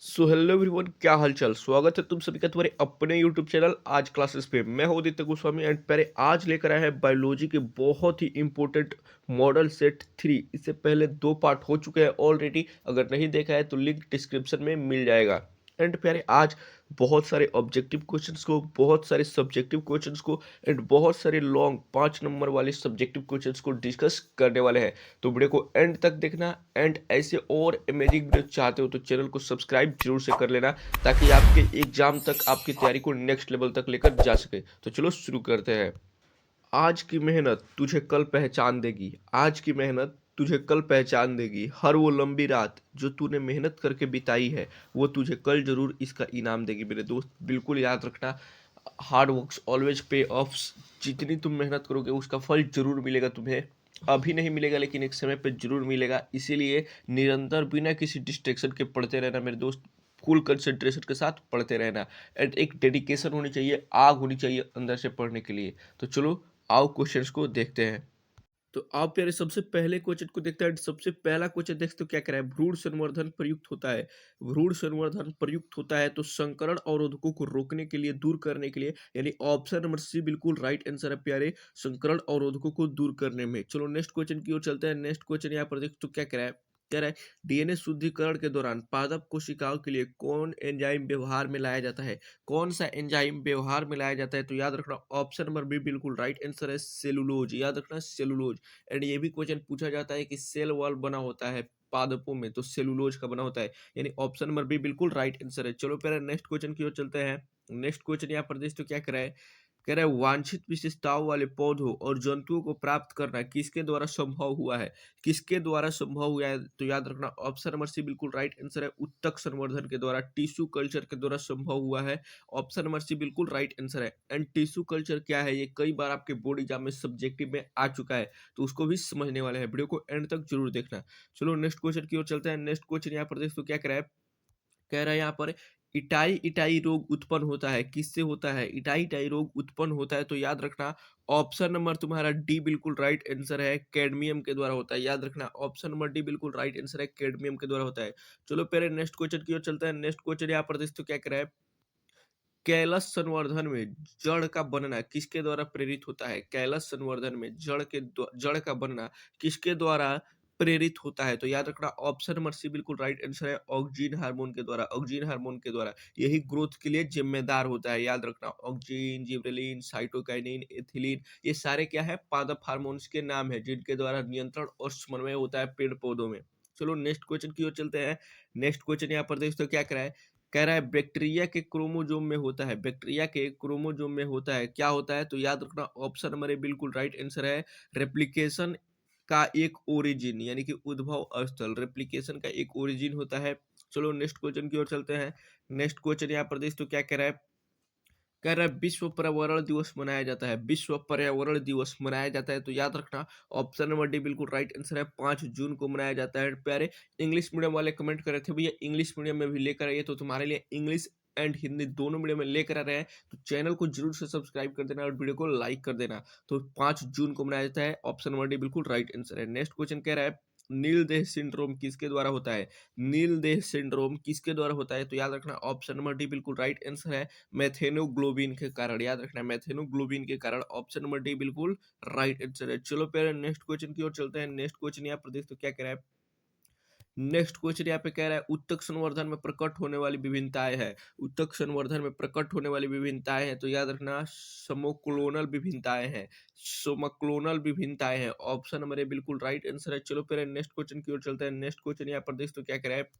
So hello everyone, क्या हालचाल। स्वागत है तुम सभी का तुम्हारे अपने यूट्यूब चैनल आज क्लासेस पे। मैं हूं आदित्य गोस्वामी एंड पहले आज लेकर आया है बायोलॉजी के बहुत ही इंपॉर्टेंट मॉडल सेट 3। इससे पहले दो पार्ट हो चुके हैं ऑलरेडी। अगर नहीं देखा है तो लिंक डिस्क्रिप्शन में मिल जाएगा। एंड प्यारे आज बहुत सारे ऑब्जेक्टिव क्वेश्चंस को, बहुत सारे सब्जेक्टिव क्वेश्चंस को एंड बहुत सारे लॉन्ग 5 नंबर वाले सब्जेक्टिव क्वेश्चंस को डिस्कस करने वाले हैं। तो वीडियो को एंड तक देखना। एंड ऐसे और अमेजिंग वीडियो चाहते हो तो चैनल को सब्सक्राइब जरूर से कर लेना, ताकि आपके एग्जाम तक आपकी तैयारी को नेक्स्ट लेवल तक लेकर जा सके। तो चलो शुरू करते हैं। आज की मेहनत तुझे कल पहचान देगी। आज की मेहनत तुझे कल पहचान देगी। हर वो लंबी रात जो तूने मेहनत करके बिताई है, वो तुझे कल जरूर इसका इनाम देगी। मेरे दोस्त, बिल्कुल याद रखना, हार्ड वर्क्स ऑलवेज पे ऑफ्स। जितनी तुम मेहनत करोगे उसका फल जरूर मिलेगा तुम्हें। अभी नहीं मिलेगा लेकिन एक समय पे जरूर मिलेगा। इसीलिए निरंतर बिना किसी डिस्ट्रैक्शन के पढ़ते रहना मेरे दोस्त। फुल कंसंट्रेशन के साथ पढ़ते रहना। एंड एक डेडिकेशन होनी चाहिए, आग होनी चाहिए अंदर से पढ़ने के लिए। तो चलो आओ क्वेश्चंस को देखते हैं। तो आप यार सबसे पहले क्वेश्चन को देखते हैं। सबसे पहला क्वेश्चन देखते हो क्या कह रहा है। भ्रूण संवर्धन प्रयुक्त होता है। भ्रूण संवर्धन प्रयुक्त होता है तो संकरण अवरोधकों को रोकने के लिए, दूर करने के लिए, यानी ऑप्शन नंबर सी बिल्कुल राइट आंसर है प्यारे। संकरण अवरोधकों को दूर करने में। चलो नेक्स्ट क्वेश्चन की ओर चलते हैं। नेक्स्ट क्वेश्चन यहाँ पर देखते हो क्या कह रहा है। कह रहा है डीएनए शुद्धिकरण के दौरान पादप कोशिकाओं के लिए कौन एंजाइम व्यवहार में लाया जाता है। कौन सा एंजाइम व्यवहार में लाया जाता है। तो याद रखना ऑप्शन नंबर बी बिल्कुल राइट आंसर है, सेलुलोज। याद रखना सेलुलोज। एंड ये भी क्वेश्चन पूछा जाता है कि सेल वॉल बना होता है पादपों में तो सेलुलोज का बना होता है, यानी ऑप्शन नंबर बी बिल्कुल राइट आंसर है। चलो पहले नेक्स्ट क्वेश्चन की ओर चलते हैं। नेक्स्ट क्वेश्चन यहाँ पर तो क्या कर रहा है। कह रहा है वांछित विशेषताओं वाले पौधों और जंतुओं को प्राप्त करना किसके द्वारा संभव हुआ है। किसके द्वारा संभव हुआ है। तो याद रखना ऑप्शन नंबर सी बिल्कुल राइट आंसर है, उत्तक संवर्धन के द्वारा, टिश्यू कल्चर के द्वारा संभव हुआ है। ऑप्शन नंबर सी बिल्कुल राइट आंसर है। एंड टिश्यू कल्चर क्या है, ये कई बार आपके बोर्ड एग्जाम में सब्जेक्टिव में आ चुका है, तो उसको भी समझने वाले हैं। वीडियो को एंड तक जरूर देखना। चलो नेक्स्ट क्वेश्चन की ओर चलते हैं। नेक्स्ट क्वेश्चन यहाँ पर देखो क्या कह रहा है। कह रहा है यहाँ पर इटाई इटाई रोग उत्पन्न होता है, किससे होता है। इटाई इटाई रोग उत्पन्न होता है तो याद रखना ऑप्शन नंबर तुम्हारा डी बिल्कुल राइट आंसर है, कैडमियम के द्वारा होता है। याद रखना ऑप्शन नंबर डी बिल्कुल राइट आंसर है, कैडमियम के द्वारा होता है। चलो पहले नेक्स्ट क्वेश्चन की ओर चलते हैं। नेक्स्ट क्वेश्चन यहाँ पर देखो क्या कह रहा है। कैलस संवर्धन में जड़ का बनना किसके द्वारा प्रेरित होता है। कैलस संवर्धन में जड़ का बनना किसके द्वारा प्रेरित होता है। तो याद रखना ऑप्शन नंबर सी बिल्कुल राइट आंसर है, ऑक्जीन हार्मोन के द्वारा। ऑक्जीन हार्मोन के द्वारा यही ग्रोथ के लिए जिम्मेदार होता है। याद रखना ऑक्जीन, जिबरेलिन, साइटोकाइनिन, एथिलीन, ये सारे क्या है, पादप हार्मोन्स के नाम है जिनके द्वारा नियंत्रण और समन्वय होता है पेड़ पौधों में। चलो नेक्स्ट क्वेश्चन की ओर चलते हैं। नेक्स्ट क्वेश्चन यहाँ पर देखते हो क्या करा है। कह रहा है बैक्टीरिया के क्रोमोजोम में होता है। बैक्टीरिया के क्रोमोजोम में होता है, क्या होता है। तो याद रखना ऑप्शन नंबर ए बिल्कुल राइट आंसर है, रेप्लिकेशन का एक ओरिजिन, यानी कि उद्भव स्थल। रेप्लिकेशन का एक ओरिजिन होता है। चलो नेक्स्ट क्वेश्चन की ओर चलते हैं। नेक्स्ट क्वेश्चन यहाँ पर देख तो क्या कह रहा है। कह रहा है विश्व पर्यावरण दिवस मनाया जाता है। विश्व पर्यावरण दिवस मनाया जाता है तो याद रखना ऑप्शन नंबर डी बिल्कुल राइट आंसर है, 5 जून को मनाया जाता है। प्यारे इंग्लिश मीडियम वाले कमेंट कर रहे थे भैया इंग्लिश मीडियम में भी लेकर आइए, तो तुम्हारे लिए इंग्लिश एंड हिंदी दोनों मीडियम में लेकर आ रहे हैं। तो चैनल को जरूर से सब्सक्राइब कर देना और वीडियो को लाइक कर देना। तो 5 जून को मनाया जाता है, ऑप्शन नंबर डी बिल्कुल राइट आंसर है। नेक्स्ट क्वेश्चन कह रहा है नीलदेह सिंड्रोम किसके द्वारा होता है। नीलदेह सिंड्रोम किसके द्वारा होता है। तो याद रखना ऑप्शन नंबर डी बिल्कुल राइट आंसर है, मैथेनोग्लोबिन के कारण। याद रखना मैथेनोग्लोबिन के कारण, ऑप्शन नंबर डी बिल्कुल राइट आंसर है। चलो पहले नेक्स्ट क्वेश्चन की ओर चलते हैं। नेक्स्ट क्वेश्चन यहाँ पर देखते हो क्या कह रहा है। नेक्स्ट क्वेश्चन यहाँ पे कह रहा है उत्तक संवर्धन में प्रकट होने वाली विभिन्नताएं है। उत्तक संवर्धन में प्रकट होने वाली विभिन्नताएं हैं तो याद रखना समोक्लोनल विभिन्नताएं हैं। समक्लोनल विभिन्नताएं हैं, ऑप्शन नंबर ए बिल्कुल राइट आंसर है। चलो पहले नेक्स्ट क्वेश्चन की ओर चलते हैं। नेक्स्ट क्वेश्चन यहाँ पर देख तो क्या कह रहा है।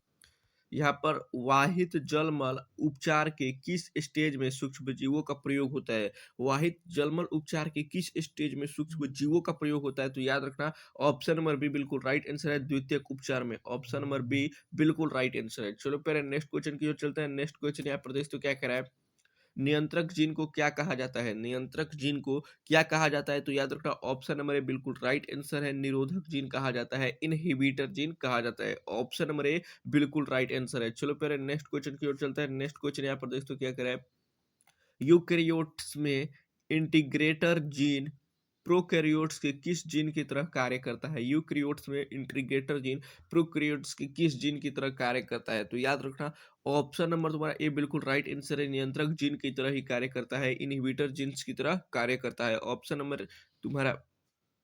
यहाँ पर वाहित जलमल उपचार के किस स्टेज में सूक्ष्म जीवों का प्रयोग होता है। वाहित जलमल उपचार के किस स्टेज में सूक्ष्म जीवों का प्रयोग होता है। तो याद रखना ऑप्शन नंबर बी बिल्कुल राइट आंसर है, द्वितीयक उपचार में। ऑप्शन नंबर बी बिल्कुल राइट आंसर है। चलो पहले नेक्स्ट क्वेश्चन की ओर चलते हैं। नेक्स्ट क्वेश्चन यहाँ पर देख तो क्या कह रहा है। नियंत्रक जीन को क्या कहा जाता है। नियंत्रक जीन को क्या कहा जाता है। तो याद रखना ऑप्शन नंबर ए बिल्कुल राइट आंसर है, निरोधक जीन कहा जाता है, इनहिबिटर जीन कहा जाता है। ऑप्शन नंबर ए बिल्कुल राइट आंसर है। चलो पहले नेक्स्ट क्वेश्चन की ओर चलते हैं। नेक्स्ट क्वेश्चन यहाँ पर दोस्तों क्या करें। यूकेरियोट्स में इंटीग्रेटर जीन प्रोकैरियोट्स के किस जीन की तरह कार्य करता है? यूकैरियोट्स में इंटीग्रेटर जीन प्रोकैरियोट्स के किस जीन की तरह कार्य करता है? तो याद रखना ऑप्शन नंबर तुम्हारा ए बिल्कुल राइट आंसर है। नियंत्रक जीन की तरह ही कार्य करता है, इनहिबिटर जीन्स की तरह कार्य करता है। ऑप्शन नंबर तुम्हारा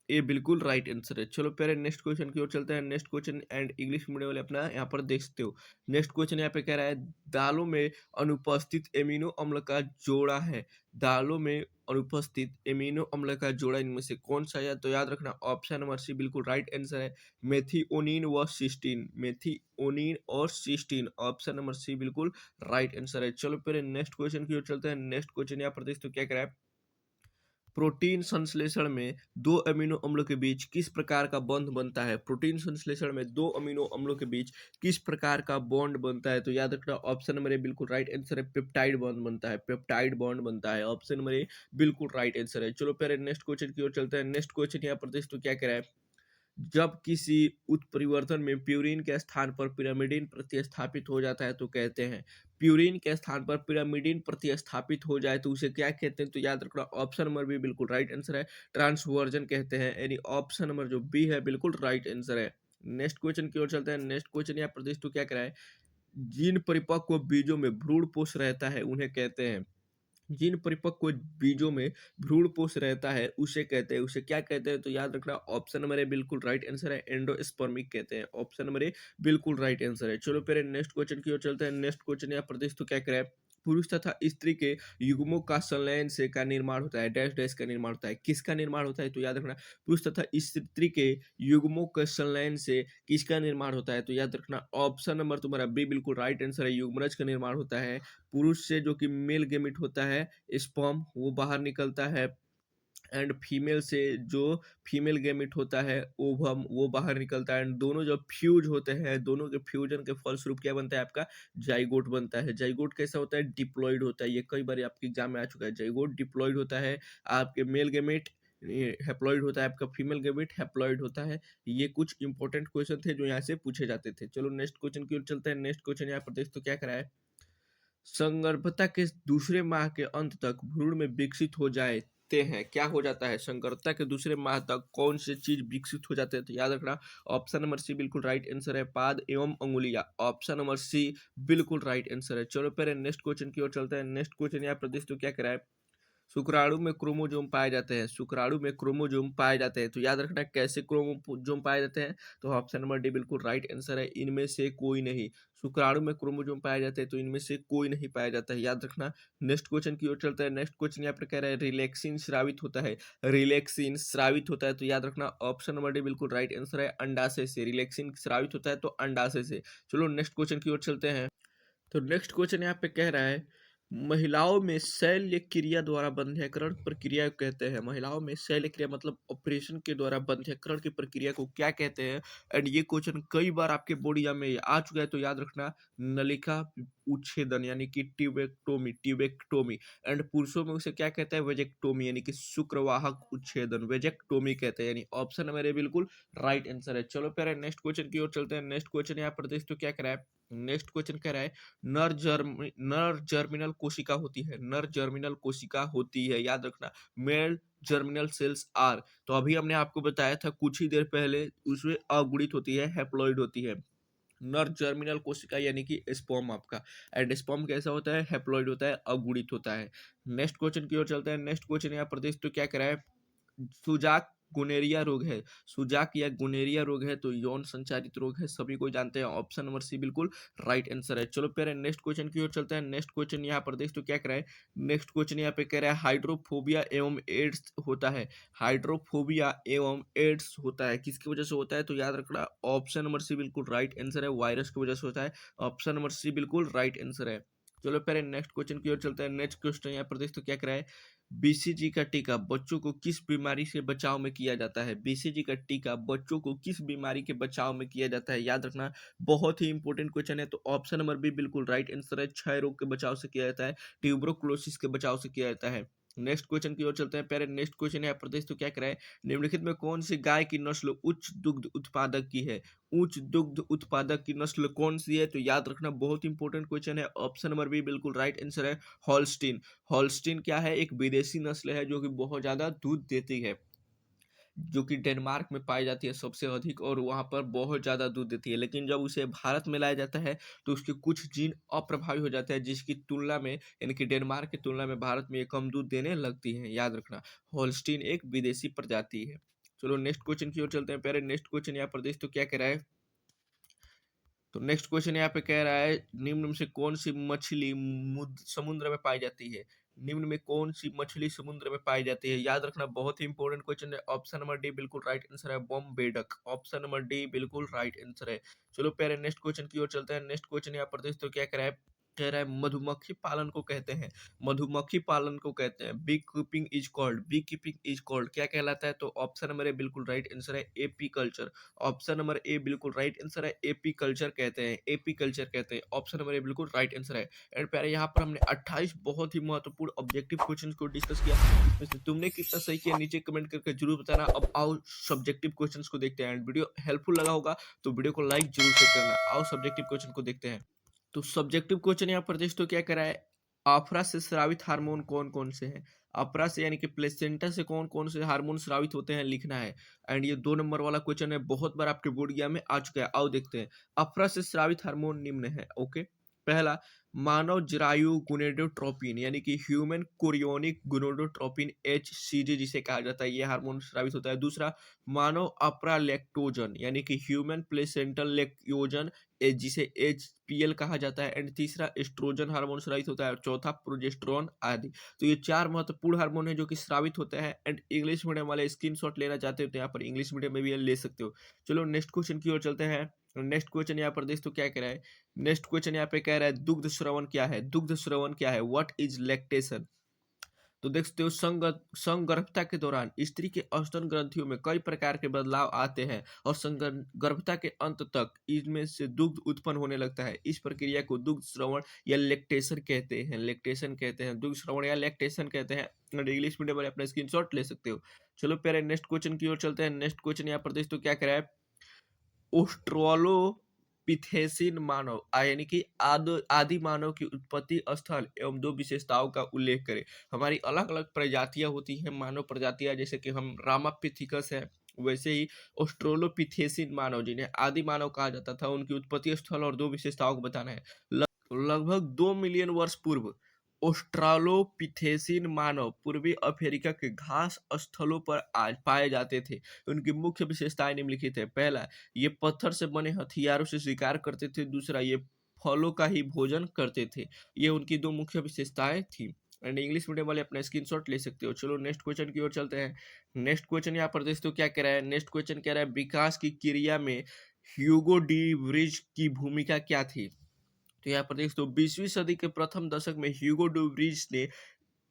ये बिल्कुल राइट आंसर है। चलो पहले नेक्स्ट क्वेश्चन की ओर चलते हैं। Next question and English medium वाले अपना यहाँ पर देख सकते हो। नेक्स्ट क्वेश्चन यहाँ पे कह रहा है दालों में अनुपस्थित एमिनो अम्ल का जोड़ा है। दालों में अनुपस्थित एमिनो अम्ल का जोड़ा इनमें से कौन सा है? तो याद रखना ऑप्शन नंबर सी बिल्कुल राइट आंसर है। मेथिओनिन व सिस्टीन। मेथिओनिन और सिस्टीन ऑप्शन नंबर सी बिल्कुल राइट आंसर है। चलो पहले नेक्स्ट क्वेश्चन की ओर चलते हैं। नेक्स्ट क्वेश्चन यहाँ पर देख तो क्या कह रहा है प्रोटीन संश्लेषण में दो अमीनो अम्लों के बीच किस प्रकार का बॉन्ड बनता है? प्रोटीन संश्लेषण में दो अमीनो अम्लों के बीच किस प्रकार का बॉन्ड बनता है? तो याद रखना ऑप्शन नंबर ए बिल्कुल राइट आंसर है। पेप्टाइड बॉन्ड बनता है। पेप्टाइड बॉन्ड बनता है। ऑप्शन नंबर ए बिल्कुल राइट आंसर है। चलो पहले नेक्स्ट क्वेश्चन की ओर चलते हैं। नेक्स्ट क्वेश्चन यहाँ पर देख तो क्या कह रहा है जब किसी उत्परिवर्तन में प्यूरिन के स्थान पर पिरामिडिन प्रतिस्थापित हो जाता है तो कहते हैं प्यूरिन के स्थान पर पिरामिडिन प्रतिस्थापित हो जाए तो उसे क्या कहते हैं? तो याद रखना ऑप्शन नंबर बी बिल्कुल राइट आंसर है। ट्रांसवर्जन कहते हैं, यानी ऑप्शन नंबर जो बी है बिल्कुल राइट आंसर है। नेक्स्ट क्वेश्चन की ओर चलते हैं। नेक्स्ट क्वेश्चन यहाँ प्रदेश तो क्या कराए जिन परिपक्व बीजों में भ्रूणपोष रहता है उन्हें कहते हैं जिन परिपक्व बीजों में भ्रूणपोष रहता है उसे कहते हैं, उसे क्या कहते हैं? तो याद रखना ऑप्शन नंबर ए बिल्कुल राइट आंसर है। एंडोस्पर्मिक कहते हैं। ऑप्शन नंबर ए बिल्कुल राइट आंसर है। चलो पहले नेक्स्ट क्वेश्चन की ओर चलते हैं। नेक्स्ट क्वेश्चन यहाँ प्रदेश तो क्या करे पुरुष तथा स्त्री के युग्मों का संलयन से का निर्माण होता है। डैश डैश का निर्माण होता है। किसका निर्माण होता है? तो याद रखना पुरुष तथा स्त्री के युग्मों के संलयन से किसका निर्माण होता है? तो याद रखना ऑप्शन नंबर तुम्हारा बी बिल्कुल राइट आंसर है। युग्मनज का निर्माण होता है। पुरुष से जो कि मेल गेमिट होता है स्पर्म वो बाहर निकलता है एंड फीमेल से जो फीमेल गेमिट होता है ओवम वो बाहर निकलता है एंड दोनों जब फ्यूज होते हैं दोनों के फ्यूजन के फलस्वरूप क्या बनता है आपका जाइगोट बनता है। जाइगोट कैसा होता है? डिप्लॉइड होता है। ये कई बार आपके एग्जाम में आ चुका है। जाइगोट डिप्लॉइड होता है। आपके मेल गेमिट हैप्लॉइड होता है। आपका फीमेल गेमिट हैप्लॉइड होता है। ये कुछ इंपॉर्टेंट क्वेश्चन थे जो यहाँ से पूछे जाते थे। चलो नेक्स्ट क्वेश्चन की ओर चलते हैं। नेक्स्ट क्वेश्चन यहाँ पर देख तो क्या करा है संगर्भता के दूसरे माह के अंत तक भ्रूण में विकसित हो जाते हैं। क्या हो जाता है? संगर्भता के दूसरे माह तक कौन सी चीज विकसित हो जाते हैं? तो याद रखना ऑप्शन नंबर सी बिल्कुल राइट आंसर है। पाद एवं अंगुलिया। ऑप्शन नंबर सी बिल्कुल राइट आंसर है। चलो पहले नेक्स्ट क्वेश्चन की ओर चलते हैं। नेक्स्ट क्वेश्चन यहाँ प्रदेश तो क्या कराए शुक्राणु में क्रोमोजोम पाए जाते हैं। शुक्राणु में क्रोमोजोम पाए जाते हैं। तो याद रखना कैसे क्रोमोजोम पाए जाते हैं? तो ऑप्शन नंबर डी बिल्कुल राइट आंसर है। इनमें से कोई नहीं। शुक्राणु में क्रोमोजोम पाए जाते हैं तो इनमें से कोई नहीं पाया जाता है। याद रखना। नेक्स्ट क्वेश्चन की ओर चलता है। नेक्स्ट क्वेश्चन यहाँ पर कह रहा है रिलैक्सिन स्रावित होता है। रिलैक्सिन स्रावित होता है तो याद रखना ऑप्शन नंबर डी बिल्कुल राइट आंसर है। अंडाशय से रिलैक्सिन स्रावित होता है तो अंडाशय से। चलो नेक्स्ट क्वेश्चन की ओर चलते हैं। तो नेक्स्ट क्वेश्चन यहाँ पे कह रहा है महिलाओं में शैल्य क्रिया द्वारा बंध्यकरण प्रक्रिया को कहते हैं। महिलाओं में शैल्य क्रिया मतलब ऑपरेशन के द्वारा बंध्यकरण की प्रक्रिया को क्या कहते हैं? एंड ये क्वेश्चन कई बार आपके बोर्ड एग्जाम में आ चुका है तो याद रखना नलिका उच्छेदन यानी कि ट्यूबेक्टोमी। ट्यूबेक्टोमी एंड पुरुषों में उसे क्या कहते हैं? वेजेक्टोमी यानी कि शुक्रवाहक उच्छेदन। वेजेक्टोमी कहते हैं, यानी ऑप्शन मेरे बिल्कुल राइट आंसर है। चलो पहले नेक्स्ट क्वेश्चन की ओर चलते हैं। नेक्स्ट क्वेश्चन यहाँ पर देख तो क्या करा है नेक्स्ट क्वेश्चन कह रहा है नर जर्मिनल कोशिका होती है। नर जर्मिनल कोशिका होती है। याद रखना मेल जर्मिनल सेल्स आर। तो अभी हमने आपको बताया था कुछ ही देर पहले उसमें अगुणित होती है, हैप्लॉइड होती है। नर जर्मिनल कोशिका यानी कि स्पर्म आपका एंड स्पर्म कैसा होता है? हैप्लॉइड होता है, अगुणित होता है। नेक्स्ट क्वेश्चन की ओर चलते हैं। नेक्स्ट क्वेश्चन यहाँ प्रदेश तो क्या करा है सुजाक गुनेरिया रोग है। सुजाक या गुनेरिया रोग है तो यौन संचारित रोग है, सभी को जानते हैं। ऑप्शन नंबर सी बिल्कुल राइट आंसर है। चलो पहले नेक्स्ट क्वेश्चन की ओर चलते हैं। नेक्स्ट क्वेश्चन यहाँ पर देख तो क्या कह रहा है नेक्स्ट क्वेश्चन यहाँ पे कह रहा है हाइड्रोफोबिया एवं एड्स होता है। हाइड्रोफोबिया एवं एड्स होता है किसकी वजह से होता है? तो याद रखना ऑप्शन नंबर सी बिल्कुल राइट आंसर है। वायरस की वजह से होता है। ऑप्शन नंबर सी बिल्कुल राइट आंसर है। चलो पहले नेक्स्ट क्वेश्चन की ओर चलते हैं। नेक्स्ट क्वेश्चन यहाँ पर देख तो क्या कह रहा है बीसीजी का टीका बच्चों को किस बीमारी से बचाव में किया जाता है? बीसीजी का टीका बच्चों को किस बीमारी के बचाव में किया जाता है? याद रखना बहुत ही इंपॉर्टेंट क्वेश्चन है। तो ऑप्शन नंबर बी बिल्कुल राइट आंसर है। क्षय रोग के बचाव से किया जाता है। ट्यूबरोक्लोसिस के बचाव से किया जाता है। नेक्स्ट क्वेश्चन की ओर चलते हैं। पहले नेक्स्ट क्वेश्चन है प्रदेश तो क्या कराए निम्नलिखित में कौन सी गाय की नस्ल उच्च दुग्ध उत्पादक की है? उच्च दुग्ध उत्पादक की नस्ल कौन सी है? तो याद रखना बहुत इंपॉर्टेंट क्वेश्चन है। ऑप्शन नंबर बी बिल्कुल राइट आंसर है। हॉलस्टीन। हॉलस्टीन क्या है? एक विदेशी नस्ल है जो कि बहुत ज्यादा दूध देती है। जो कि डेनमार्क में पाई जाती है सबसे अधिक और वहाँ पर बहुत ज़्यादा दूध देती है। लेकिन जब उसे भारत में लाया जाता है तो उसके कुछ जीन अप्रभावी हो जाते हैं, जिसकी तुलना में यानी कि डेनमार्क की तुलना में भारत में ये कम दूध देने लगती है, याद रखना। होल्स्टीन एक विदेशी प्रजाति है। चलो नेक्स्ट क्वेश्चन की ओर चलते हैं। पहले नेक्स्ट क्वेश्चन यहाँ पर देख तो क्या कह रहा है। तो नेक्स्ट क्वेश्चन यहाँ पे कह रहा है निम्न में से कौन सी मछली समुद्र में पाई जाती है। निम्न में कौन सी मछली समुद्र में पाई जाती है, याद रखना, बहुत ही इंपॉर्टेंट क्वेश्चन है। ऑप्शन नंबर डी बिल्कुल राइट आंसर है, बॉम्बेडक। ऑप्शन नंबर डी बिल्कुल राइट आंसर है। चलो पहले नेक्स्ट क्वेश्चन की ओर चलते हैं। नेक्स्ट क्वेश्चन यहाँ पर देख तो क्या कह रहा है मधुमक्खी पालन को कहते हैं। मधुमक्खी पालन को कहते हैं bee keeping is called. Bee keeping is called क्या कहलाता है, तो ऑप्शन नंबर ए बिल्कुल राइट आंसर है, apiculture. Option number A बिल्कुल राइट आंसर है, एपी कल्चर कहते हैं, एपी कल्चर कहते हैं। ऑप्शन नंबर ए बिल्कुल राइट आंसर है। एंड प्यारे यहाँ पर हमने 28 बहुत ही महत्वपूर्ण ऑब्जेक्टिव क्वेश्चन को डिस्कस किया। इसमें से तुमने कितना सही किया नीचे कमेंट करके जरूर बताना। अब आओ सब्जेक्टिव क्वेश्चन को देखते हैं। एंड वीडियो हेल्पफुल लगा होगा तो वीडियो को लाइक जरूर से करना। आओ सब्जेक्टिव क्वेश्चन को देखते हैं। तो सब्जेक्टिव क्वेश्चन यहाँ पर देख तो क्या करा है, आफरा से स्रावित हार्मोन कौन कौन से हैं। अफरा से यानी कि प्लेसेंटा से कौन कौन से हार्मोन स्रावित होते हैं लिखना है। एंड ये 2 नंबर वाला क्वेश्चन है, बहुत बार आपके बोर्ड एग्जाम में आ चुका है। आओ देखते हैं। अफरा से स्रावित हार्मोन निम्न है। ओके, पहला मानव जरायु गुनेडोट्रोपिन यानी कि ह्यूमन कोरियोनिक गुनेडोट्रोपिन HCG जिसे कहा जाता है, ये हार्मोन स्रावित होता है। दूसरा मानव अप्रा लैक्टोजन यानी कि ह्यूमन प्लेसेंटल लैक्टोजन जिसे HPL कहा जाता है। एंड तीसरा एस्ट्रोजन हार्मोन स्रावित होता है और चौथा प्रोजेस्टेरोन आदि। तो ये 4 महत्वपूर्ण हार्मोन है जो कि स्रावित होते हैं। एंड इंग्लिश मीडियम वाले स्क्रीनशॉट लेना चाहते हो तो यहाँ पर इंग्लिश मीडियम में भी ये ले सकते हो। चलो नेक्स्ट क्वेश्चन की ओर चलते हैं। नेक्स्ट क्वेश्चन यहाँ पर देख तो क्या कह रहा है। नेक्स्ट क्वेश्चन यहाँ पे कह रहा है दुग्ध श्रवण क्या है। दुग्ध श्रवण क्या है, व्हाट इज लैक्टेशन। तो देख सकते हो संगर्भता के दौरान स्त्री के स्तन ग्रंथियों में कई प्रकार के बदलाव आते हैं और संगर्भता के अंत तक इनमें से दुग्ध उत्पन्न होने लगता है। इस प्रक्रिया को दुग्ध श्रवण या लैक्टेशन कहते हैं। लैक्टेशन कहते हैं, दुग्ध श्रवण या लैक्टेशन कहते हैं। इंग्लिश मीडियम वाले अपना स्क्रीनशॉट ले सकते हो। चलो पहले नेक्स्ट क्वेश्चन की ओर चलते हैं। नेक्स्ट क्वेश्चन यहाँ पर देख तो क्या कह रहा है, ऑस्ट्रेलोपिथेसिन मानव यानी कि आदि मानव की उत्पत्ति स्थल एवं 2 विशेषताओं का उल्लेख करें। हमारी अलग अलग प्रजातियां होती हैं मानव प्रजातियां, जैसे कि हम रामापिथिकस है, वैसे ही ऑस्ट्रेलोपिथेसिन मानव जिन्हें आदि मानव कहा जाता था, उनकी उत्पत्ति स्थल और 2 विशेषताओं को बताना है। लगभग 2 मिलियन वर्ष पूर्व ऑस्ट्रालोपिथेसिन मानव पूर्वी अफ्रीका के घास स्थलों पर आज पाए जाते थे। उनकी मुख्य विशेषताएं निम्नलिखित है। पहला, ये पत्थर से बने हथियारों से शिकार करते थे। दूसरा, ये फलों का ही भोजन करते थे। ये उनकी 2 मुख्य विशेषताएं थी। एंड इंग्लिश मीडियम वाले अपना स्क्रीनशॉट ले सकते हो। चलो नेक्स्ट क्वेश्चन की ओर चलते हैं। नेक्स्ट क्वेश्चन यहाँ पर देखते हो क्या कह रहा है। नेक्स्ट क्वेश्चन कह रहा है विकास की क्रिया में ह्यूगो डी व्रिज की भूमिका क्या थी। तो यहाँ पर देखते हो 20वीं सदी के प्रथम दशक में ह्यूगो डू व्रिज ने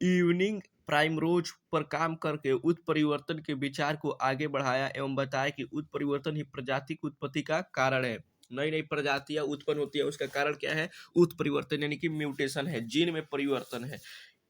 इवनिंग प्राइमरोज पर काम करके उत्परिवर्तन के विचार को आगे बढ़ाया एवं बताया कि उत्परिवर्तन ही प्रजाति की उत्पत्ति का कारण है। नई नई प्रजातियां उत्पन्न होती है, उसका कारण क्या है, उत्परिवर्तन यानी कि म्यूटेशन है, जीन में परिवर्तन है।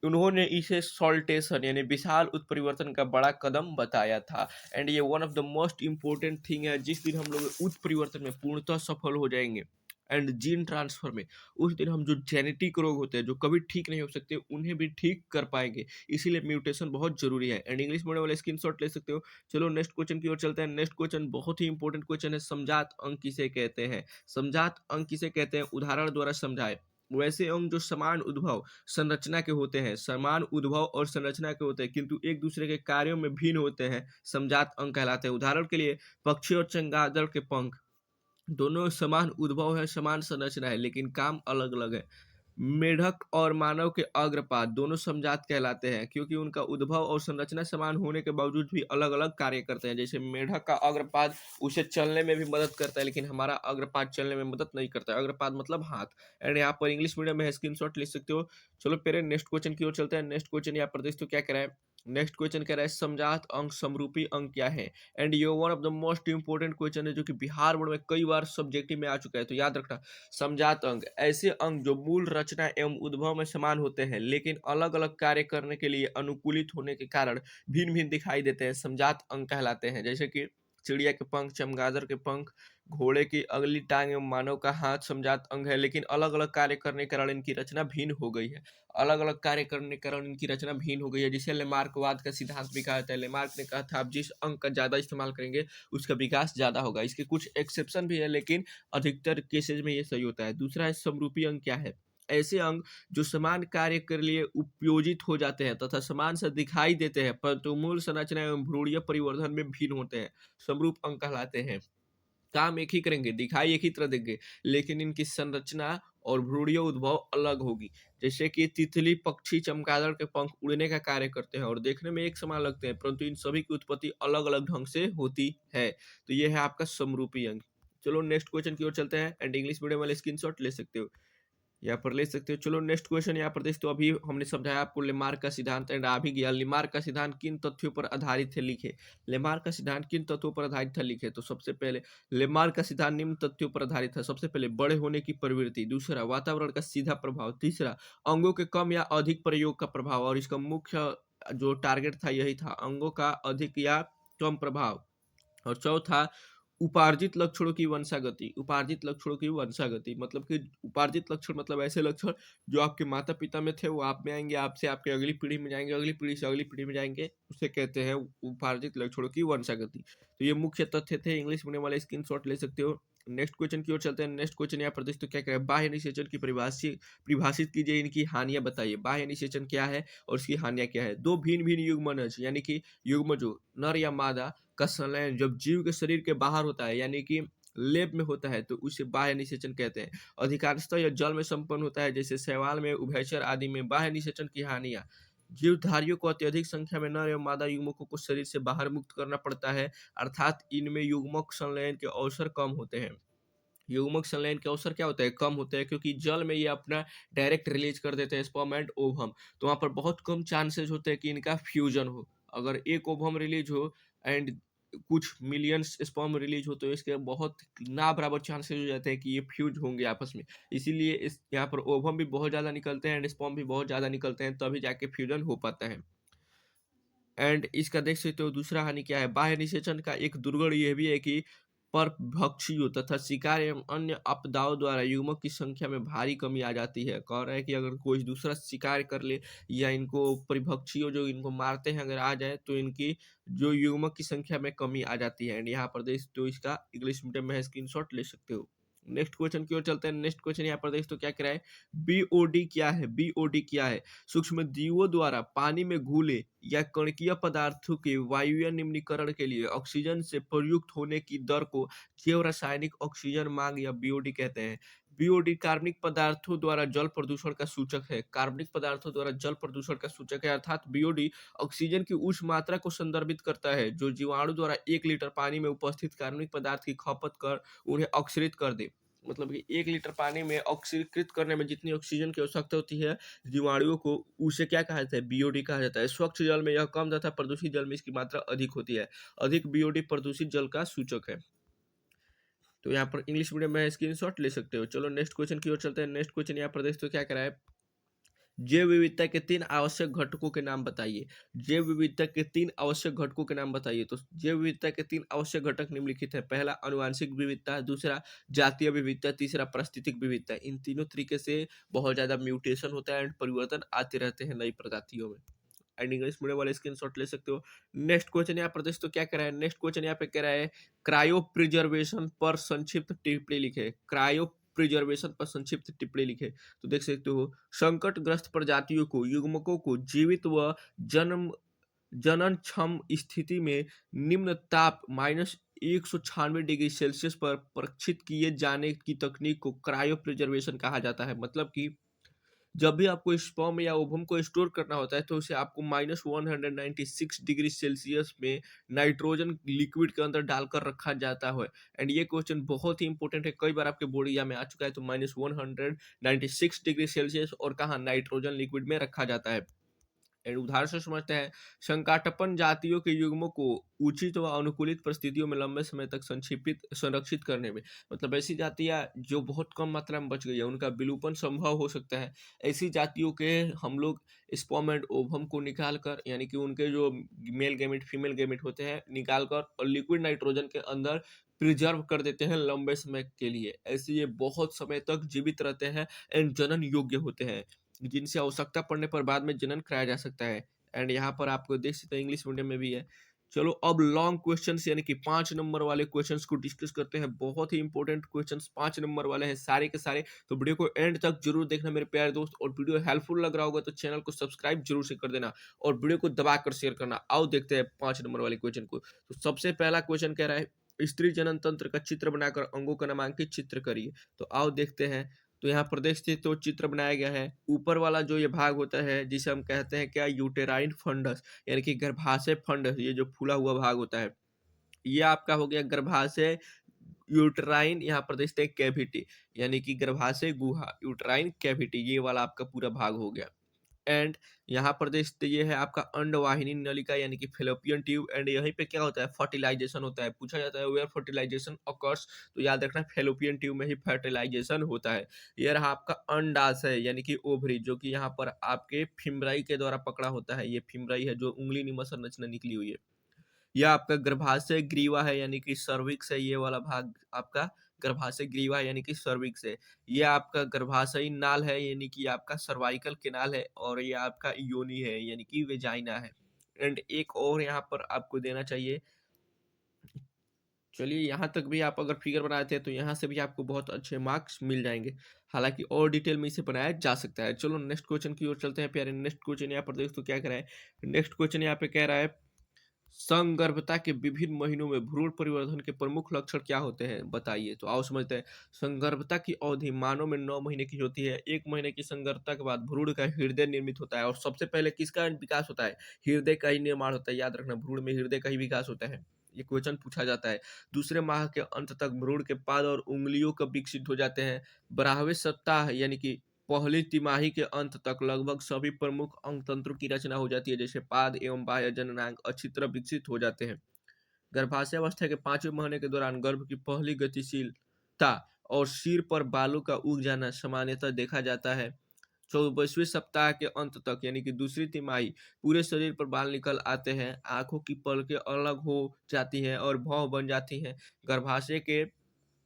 उन्होंने इसे सॉल्टेशन यानी विशाल उत्परिवर्तन का बड़ा कदम बताया था। एंड ये one of the most important thing है। जिस दिन हम लोग उत्परिवर्तन में पूर्णतः सफल हो जाएंगे एंड जीन ट्रांसफर में, उस दिन हम जो जेनेटिक रोग होते हैं जो कभी ठीक नहीं हो सकते, उन्हें भी ठीक कर पाएंगे। इसीलिए म्यूटेशन बहुत जरूरी है। एंड इंग्लिश मीडियम वाले स्क्रीनशॉट ले सकते हो। चलो नेक्स्ट क्वेश्चन की ओर चलते हैं। नेक्स्ट क्वेश्चन बहुत ही इंपॉर्टेंट क्वेश्चन है, समजात अंग किसे कहते हैं। समजात अंग किसे कहते हैं, उदाहरण द्वारा समझाए। वैसे अंग जो समान उद्भव संरचना के होते हैं, समान उद्भव और संरचना के होते हैं किंतु एक दूसरे के कार्यों में भिन्न होते हैं, समजात अंग कहलाते हैं। उदाहरण के लिए पक्षी और चमगादड़ के पंख दोनों समान उद्भव है, समान संरचना है, लेकिन काम अलग अलग है। मेढक और मानव के अग्रपाद दोनों समजात कहलाते हैं क्योंकि उनका उद्भव और संरचना समान होने के बावजूद भी अलग अलग कार्य करते हैं। जैसे मेढक का अग्रपाद उसे चलने में भी मदद करता है, लेकिन हमारा अग्रपाद चलने में मदद नहीं करता है। अग्रपाद मतलब हाथ। एंड यहाँ पर इंग्लिश मीडियम में स्क्रीनशॉट ले सकते हो। चलो पहले नेक्स्ट क्वेश्चन की ओर चलते हैं। नेक्स्ट क्वेश्चन यहाँ पर देखते हो क्या कह रहा है। नेक्स्ट क्वेश्चन कह रहा है समजात अंग समरूपी अंग क्या है। एंड ये one of the most important question है जो कि बिहार बोर्ड में कई बार सब्जेक्टिव में आ चुका है, तो याद रखना। समजात अंग ऐसे अंग जो मूल रचना एवं उद्भव में समान होते हैं लेकिन अलग अलग कार्य करने के लिए अनुकूलित होने के कारण भिन्न भिन्न दिखाई देते हैं, समजात अंग कहलाते हैं। जैसे कि चिड़िया के पंख, चमगादड़ के पंख, घोड़े की अगली टांग एवं मानव का हाथ समजात अंग है, लेकिन अलग-अलग कार्य करने के कारण इनकी रचना भिन्न हो गई है। अलग-अलग कार्य करने के कारण इनकी रचना भिन्न हो गई है, जिसे लेमार्कवाद का सिद्धांत भी कहा जाता है। लेमार्क ने कहा था आप जिस अंग का ज़्यादा इस्तेमाल करेंगे, उसका विकास ज़्यादा होगा। इसके कुछ एक्सेप्शन भी है, लेकिन अधिकतर केसेज़ में ये सही होता है। दूसरा है समरूपी अंग क्या है? ऐसे अंग जो समान कार्य के लिए उपयोजित हो जाते हैं तथा समान से दिखाई देते हैं, परंतु मूल संरचना एवं भ्रूणीय परिवर्धन में भिन्न होते हैं, समरूप अंग कहलाते हैं। काम एक ही करेंगे, दिखाई एक ही तरह देंगे, लेकिन इनकी संरचना और भ्रूणीय उद्भव अलग होगी। जैसे कि तितली, पक्षी, चमगादड़ के पंख उड़ने का कार्य करते हैं और देखने में एक समान लगते हैं, परंतु इन सभी की उत्पत्ति अलग-अलग ढंग से होती है। तो ये है आपका समरूपी अंग। चलो नेक्स्ट क्वेश्चन की ओर चलते हैं एंड इंग्लिश मीडियम वाले स्क्रीनशॉट ले सकते हो। यहाँ पर ले सकते हो। चलो नेक्स्ट क्वेश्चन यहाँ पर देख तो अभी हमने समझाया आपको लेमार्क का सिद्धांत एंड आ भी गया। लेमार्क का सिद्धांत किन तथ्यों पर आधारित है लिखे। लेमार्क का सिद्धांत किन तथ्यों पर आधारित है लिखे। तो सबसे पहले लेमार्क का सिद्धांत निम्न तथ्यों पर आधारित है। सबसे पहले बड़े होने की प्रवृत्ति, दूसरा वातावरण का सीधा प्रभाव, तीसरा अंगों के कम या अधिक प्रयोग का प्रभाव और इसका मुख्य जो टारगेट था यही था, अंगों का अधिक या कम प्रभाव। और चौथा उपार्जित लक्षणों की वंशागति। उपार्जित लक्षणों की वंशागति मतलब कि उपार्जित लक्षण मतलब ऐसे लक्षण जो आपके माता पिता में थे वो आप में आएंगे, आपसे आपके अगली पीढ़ी में जाएंगे, अगली पीढ़ी से अगली पीढ़ी में जाएंगे, उसे कहते हैं उपार्जित लक्षणों की वंशागति। तो ये मुख्य तथ्य थे। इंग्लिश मीडियम वाले स्क्रीनशॉट ले सकते हो। नेक्स्ट क्वेश्चन की ओर चलते हैं। नेक्स्ट क्वेश्चन यहाँ पर तो क्या कह रहे हैं, बाह्य निषेचन की परिभाषित कीजिए, इनकी हानियां बताइए। बाह्य निषेचन क्या है और उसकी हानियां क्या है। दो भिन्न भिन्न युग्मनज यानी कि युग्मजों नर या मादा का संलयन जब जीव के शरीर के बाहर होता है यानी कि लेब में होता है तो उसे बाह्य निषेचन कहते हैं। अधिकांशतः यह जल में संपन्न होता है, जैसे शैवाल में, उभयचर आदि में। बाह्य निषेचन की हानियां, जीवधारियों को अत्यधिक संख्या में नर एवं मादा युग्मकों को शरीर से बाहर मुक्त करना पड़ता है, अर्थात इनमें युग्मक संलयन के अवसर कम होते हैं। युग्मक संलयन के अवसर क्या होते हैं, कम होते हैं, क्योंकि जल में ये अपना डायरेक्ट रिलीज कर देते हैं स्पर्म एंड ओवम। तो वहाँ पर बहुत कम चांसेस होते हैं कि इनका फ्यूजन हो। अगर एक ओवम रिलीज हो एंड कुछ मिलियंस स्पर्म रिलीज हो तो इसके बहुत ना बराबर चांसेस हो जाते हैं कि ये फ्यूज होंगे आपस में। इसीलिए इस यहाँ पर ओवम भी बहुत ज़्यादा निकलते हैं एंड स्पर्म भी बहुत ज़्यादा निकलते हैं, तभी जाके फ्यूजन हो पाता है। एंड इसका देख सकते हो दूसरा हानि क्या है। बाह्य निषेचन का एक दुर्गुण ये भी है कि परभक्षियों तथा शिकार एवं अन्य आपदाओं द्वारा युग्मक की संख्या में भारी कमी आ जाती है। कह रहा है कि अगर कोई दूसरा शिकार कर ले या इनको परिभक्षियों जो इनको मारते हैं अगर आ जाए तो इनकी जो युग्मक की संख्या में कमी आ जाती है। एंड यहाँ पर देख तो इसका इंग्लिश मीडियम में स्क्रीनशॉट ले सकते हो। नेक्स्ट क्वेश्चन की ओर चलते हैं। नेक्स्ट क्वेश्चन यहाँ पर देख तो क्या कह रहा है, बीओडी क्या है। बीओडी क्या है, सूक्ष्म जीवों द्वारा पानी में घुले या कणकीय पदार्थों के वायुवीय निम्नीकरण के लिए ऑक्सीजन से प्रयुक्त होने की दर को जैव रासायनिक ऑक्सीजन मांग या बीओडी कहते हैं। बीओडी कार्बनिक पदार्थों द्वारा जल प्रदूषण का सूचक है। कार्बनिक पदार्थों द्वारा जल प्रदूषण का सूचक है, अर्थात बीओडी ऑक्सीजन की उस मात्रा को संदर्भित करता है जो जीवाणु द्वारा 1 लीटर पानी में उपस्थित कार्बनिक पदार्थ की खपत कर उन्हें ऑक्सीकृत कर दे। मतलब कि 1 लीटर पानी में ऑक्सीकृत करने में जितनी ऑक्सीजन की आवश्यकता होती है जीवाणुओं को, उसे क्या कहा जाता है, बीओडी कहा जाता है। स्वच्छ जल में यह कम तथा प्रदूषित जल में इसकी मात्रा अधिक होती है। अधिक बीओडी प्रदूषित जल का सूचक है। तो यहाँ पर इंग्लिश मीडियम में स्क्रीनशॉट ले सकते हो। चलो नेक्स्ट क्वेश्चन की ओर चलते हैं। नेक्स्ट क्वेश्चन यहाँ पर देख तो क्या करा है, जैव विविधता के 3 आवश्यक घटकों के नाम बताइए। जैव विविधता के 3 आवश्यक घटकों के नाम बताइए। तो जैव विविधता के 3 आवश्यक घटक निम्नलिखित है। पहला अनुवांशिक विविधता, दूसरा जातीय विविधता, तीसरा पारिस्थितिक विविधता। इन तीनों तरीके से बहुत ज्यादा म्यूटेशन होता है एंड परिवर्तन आते रहते हैं नई प्रजातियों में। एंड इंग्लिश मीडियम वाले स्क्रीनशॉट ले सकते हो। नेक्स्ट क्वेश्चन यहाँ पर देख तो क्या कह रहा है, नेक्स्ट क्वेश्चन यहाँ पे कह रहा है क्रायो प्रिजर्वेशन पर संक्षिप्त टिप्पणी लिखे। क्रायो प्रिजर्वेशन पर संक्षिप्त टिप्पणी लिखे। तो देख सकते हो, संकटग्रस्त प्रजातियों को, युग्मकों को जीवित व जन्म जनन क्षम स्थिति में निम्न ताप -196 डिग्री सेल्सियस पर प्रक्षित किए जाने की तकनीक को क्रायो प्रिजर्वेशन कहा जाता है। मतलब कि जब भी आपको स्पर्म या ओवम को स्टोर करना होता है तो उसे आपको -196 डिग्री सेल्सियस में नाइट्रोजन लिक्विड के अंदर डालकर रखा जाता है। एंड ये क्वेश्चन बहुत ही इंपॉर्टेंट है, कई बार आपके बोर्ड एग्जाम में आ चुका है। तो -196 डिग्री सेल्सियस और कहाँ नाइट्रोजन लिक्विड में रखा जाता है। एंड उदाहरण से समझते हैं, संकाटपन जातियों के युग्मों को उचित व अनुकूलित परिस्थितियों में लंबे समय तक संक्षिप्त संरक्षित करने में, मतलब ऐसी जातियाँ जो बहुत कम मात्रा में बच गई है, उनका विलोपन संभव हो सकता है। ऐसी जातियों के हम लोग स्पर्म एंड ओवम को निकाल कर, यानी कि उनके जो मेल गैमेट फीमेल गैमेट होते हैं निकाल कर और लिक्विड नाइट्रोजन के अंदर प्रिजर्व कर देते हैं लंबे समय के लिए। ऐसे ये बहुत समय तक जीवित रहते हैं एंड जनन योग्य होते हैं, जिनसे आवश्यकता पड़ने पर बाद में जनन कराया जा सकता है। एंड यहाँ पर आपको देख सकते हैं इंग्लिश मीडियम में भी है। चलो अब लॉन्ग क्वेश्चंस यानी कि 5 नंबर वाले क्वेश्चंस को डिस्कस करते हैं। बहुत ही इंपॉर्टेंट क्वेश्चंस 5 नंबर वाले हैं सारे के सारे। तो वीडियो को एंड तक जरूर देखना मेरे प्यारे दोस्त, और वीडियो हेल्पफुल लग रहा होगा तो चैनल को सब्सक्राइब जरूर से कर देना और वीडियो को दबाकर शेयर करना। आओ देखते हैं 5 नंबर वाले क्वेश्चन को। तो सबसे पहला क्वेश्चन कह रहा है, स्त्री जनन तंत्र का चित्र बनाकर अंगों का नामांकित चित्र करिए। तो आओ देखते हैं। तो यहाँ प्रदेश से तो चित्र बनाया गया है। ऊपर वाला जो ये भाग होता है जिसे हम कहते हैं क्या, यूटेराइन फंडस, यानी कि गर्भाशय फंडस, ये जो फूला हुआ भाग होता है, ये आपका हो गया गर्भाशय यूटेराइन। यहाँ पर देखते हैं कैविटी, यानी कि गर्भाशय गुहा, यूटेराइन कैविटी, ये वाला आपका पूरा भाग हो गया। एंड यहाँ पर देखते ये है आपका अंडवाहिनी नलिका, यानी कि फेलोपियन ट्यूब। एंड यहीं पे क्या होता है, फर्टिलाइजेशन होता है। पूछा जाता है वेयर फर्टिलाइजेशन ऑकर्स, तो याद रखना फेलोपियन ट्यूब में ही फर्टिलाइजेशन होता है। ये रहा आपका अंडाशय यानी कि ओवरी, जो कि यहाँ पर आपके फिमराई के द्वारा पकड़ा होता है। ये फिमराई है जो उंगली नीमा संरचना निकली हुई है। यह आपका गर्भाशय ग्रीवा है, यानी कि सर्विक्स है। ये वाला भाग आपका गर्भाशय ग्रीवा है, यानी कि सर्विक्स है। ये आपका गर्भाशयी नाल है, यानी कि आपका सर्वाइकल केनाल है। और ये आपका योनि है, यानी कि वेजाइना है। एंड एक और यहाँ पर आपको देना चाहिए। चलिए यहाँ तक भी आप अगर फिगर बनाते हैं तो यहाँ से भी आपको बहुत अच्छे मार्क्स मिल जाएंगे। हालांकि और डिटेल में इसे बनाया जा सकता है। चलो नेक्स्ट क्वेश्चन की ओर चलते हैं प्यारे। नेक्स्ट क्वेश्चन यहाँ पर देखो तो क्या कह रहा है। नेक्स्ट क्वेश्चन यहाँ पे कह रहा है, संगर्भता के विभिन्न महीनों में भ्रूण परिवर्धन के प्रमुख लक्षण क्या होते हैं, बताइए। तो आओ समझते हैं। संगर्भता की अवधि मानव में 9 महीने की होती है। 1 महीने की संगर्भता के बाद भ्रूण का हृदय निर्मित होता है। और सबसे पहले किसका विकास होता है, हृदय का ही निर्माण होता है। याद रखना, भ्रूण में हृदय का ही विकास होता है। ये क्वेश्चन पूछा जाता है। दूसरे माह के अंत तक भ्रूण के पाद और उंगलियों का विकसित हो जाते हैं। 12वें सप्ताह यानी कि पहली तिमाही के अंत तक लगभग सभी प्रमुख अंग तंत्रों की रचना हो जाती है, जैसे पाद एवं बाह्य जननांग अच्छी तरह विकसित हो जाते हैं। गर्भाशय अवस्था के 5वें महीने के दौरान गर्भ की पहली गतिशीलता और सिर पर बालों का उग जाना सामान्यतः देखा जाता है। 24वें सप्ताह के अंत तक यानी कि दूसरी तिमाही पूरे शरीर पर बाल निकल आते हैं, आंखों की पलकें अलग हो जाती हैं और भौं बन जाती हैं। गर्भाशय के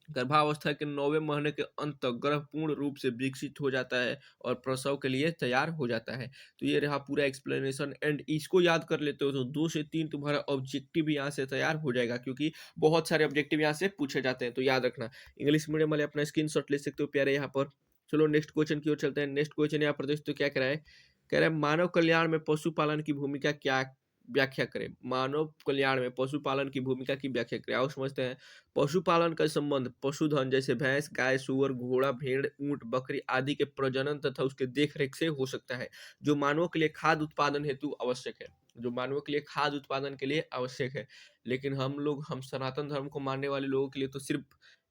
गर्भावस्था के 9वें महीने के अंत तक गर्भ पूर्ण रूप से विकसित हो जाता है और प्रसव के लिए तैयार हो जाता है। तो ये रहा पूरा एक्सप्लेनेशन। एंड इसको याद कर लेते हो तो 2 से 3 तुम्हारा ऑब्जेक्टिव यहाँ से तैयार हो जाएगा, क्योंकि बहुत सारे ऑब्जेक्टिव यहाँ से पूछे जाते हैं। तो याद रखना, इंग्लिश मीडियम वाले अपना स्क्रीनशॉट ले सकते हो प्यारे यहाँ पर। चलो नेक्स्ट क्वेश्चन की ओर चलते हैं। नेक्स्ट क्वेश्चन यहाँ पर दोस्तों क्या कह रहा है, कह रहा है मानव कल्याण में पशुपालन की भूमिका क्या, व्याख्या करें। मानव कल्याण में पशुपालन की भूमिका की व्याख्या करें। आओ समझते हैं। पशुपालन का संबंध पशुधन जैसे भैंस, गाय, सुअर, घोड़ा, भेड़, ऊंट, बकरी आदि के प्रजनन तथा उसके देखरेख से हो सकता है, जो मानवों के लिए खाद्य उत्पादन हेतु आवश्यक है। जो मानवों के लिए खाद्य उत्पादन के लिए आवश्यक है। लेकिन हम सनातन धर्म को मानने वाले लोगों के लिए तो सिर्फ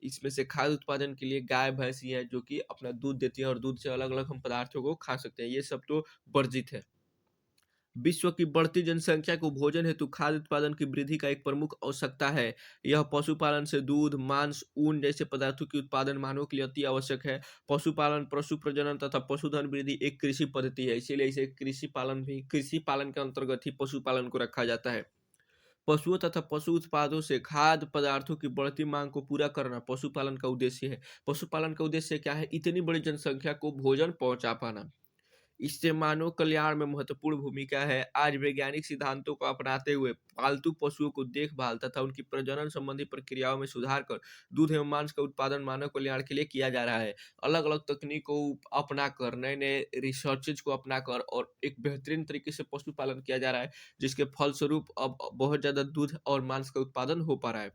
इसमें से खाद्य उत्पादन के लिए गाय भैंस ही है, जो कि अपना दूध देती है और दूध से अलग अलग हम पदार्थों को खा सकते हैं। ये सब तो वर्जित है। विश्व की बढ़ती जनसंख्या को भोजन हेतु खाद्य उत्पादन की वृद्धि का एक प्रमुख आवश्यकता है। यह पशुपालन से दूध, मांस, ऊन जैसे पदार्थों की उत्पादन मानव के लिए अति आवश्यक है। पशुपालन, पशु प्रजनन तथा पशुधन वृद्धि एक कृषि पद्धति है, इसीलिए इसे कृषि पालन के अंतर्गत ही पशुपालन को रखा जाता है। पशुओं तथा पशु उत्पादों से खाद्य पदार्थों की बढ़ती मांग को पूरा करना पशुपालन का उद्देश्य है। पशुपालन का उद्देश्य क्या है, इतनी बड़ी जनसंख्या को भोजन पहुंचा पाना। इससे मानव कल्याण में महत्वपूर्ण भूमिका है। आज वैज्ञानिक सिद्धांतों को अपनाते हुए पालतू पशुओं को देखभाल तथा उनकी प्रजनन संबंधी प्रक्रियाओं में सुधार कर दूध एवं मांस का उत्पादन मानव कल्याण के लिए किया जा रहा है। अलग अलग तकनीकों को अपनाकर, नए नए रिसर्चेज को अपनाकर और एक बेहतरीन तरीके से पशुपालन किया जा रहा है, जिसके फलस्वरूप अब बहुत ज्यादा दूध और मांस का उत्पादन हो पा रहा है।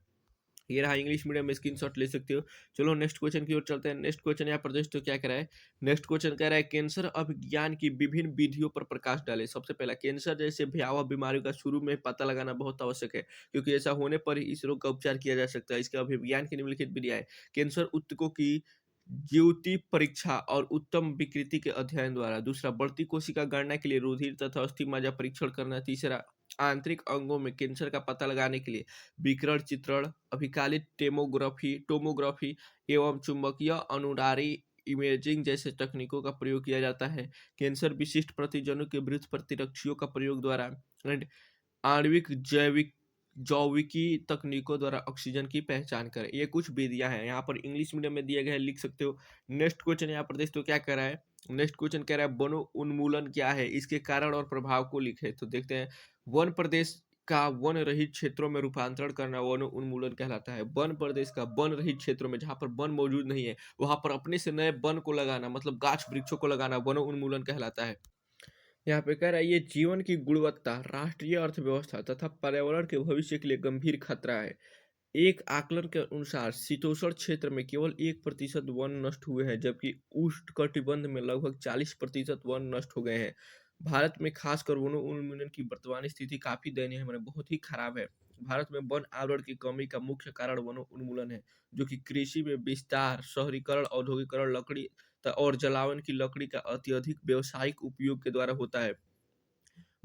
ये रहा इंग्लिश मीडियम में, स्क्रीनशॉट ले सकते हो। चलो नेक्स्ट क्वेश्चन की ओर चलते हैं। नेक्स्ट क्वेश्चन यहाँ पर दोस्तों क्या कह रहा है। नेक्स्ट क्वेश्चन कह रहा है कैंसर अभिज्ञान की विभिन्न विधियों पर प्रकाश डाले। सबसे पहला, कैंसर जैसे भयावह बीमारियों का शुरू में पता लगाना बहुत आवश्यक है, क्योंकि ऐसा होने पर ही इस रोग का उपचार किया जा सकता है। इसके अभिज्ञान की निम्नलिखित विधियां हैं। कैंसर ऊतकों की ज्योति परीक्षा और उत्तम विकृति के अध्ययन द्वारा। दूसरा, बढ़ती कोशिका गणना के लिए रुधिर तथा अस्थि मज्जा परीक्षण करना। तीसरा, आंतरिक अंगों में कैंसर का पता लगाने के लिए विकिरण चित्रण, अभिकालिक टोमोग्राफी एवं चुंबकीय अनुनारी इमेजिंग जैसे तकनीकों का प्रयोग किया जाता है। कैंसर विशिष्ट प्रतिजनों के विरुद्ध प्रतिरक्षियों का प्रयोग द्वारा एंड आणविक जैविकी तकनीकों द्वारा ऑक्सीजन की पहचान करें। ये कुछ विधियां हैं, यहाँ पर इंग्लिश मीडियम में दिए गए हैं, लिख सकते हो। नेक्स्ट क्वेश्चन यहाँ पर देखते हो क्या कह रहा है। नेक्स्ट क्वेश्चन कह रहा है वनो उन्मूलन क्या है, इसके कारण और प्रभाव को लिखे। तो देखते हैं, वन प्रदेश का वन रहित क्षेत्रों में रूपांतरण करना वन उन्मूलन कहलाता है। वन प्रदेश का वन रहित क्षेत्रों में, जहाँ पर वन मौजूद नहीं है, वहां पर अपने से नए वन को लगाना, मतलब गाछ वृक्षों को लगाना, वन उन्मूलन कहलाता है। यहाँ पे कह रहा है ये जीवन की गुणवत्ता, राष्ट्रीय अर्थव्यवस्था तथा पर्यावरण के भविष्य के लिए गंभीर खतरा है। एक आकलन के अनुसार शीतोष्ण क्षेत्र में केवल 1% वन नष्ट हुए हैं, जबकि उष्णकटिबंध में लगभग 40% वन नष्ट हो गए हैं। भारत में खासकर वन उन्मूलन की वर्तमान स्थिति काफी दयनीय है, मतलब बहुत ही खराब है। भारत में वन आवरण की कमी का मुख्य कारण वन उन्मूलन है, जो कि कृषि में विस्तार, शहरीकरण, औद्योगिकरण, लकड़ी और जलावन की लकड़ी का अत्यधिक व्यावसायिक उपयोग के द्वारा होता है।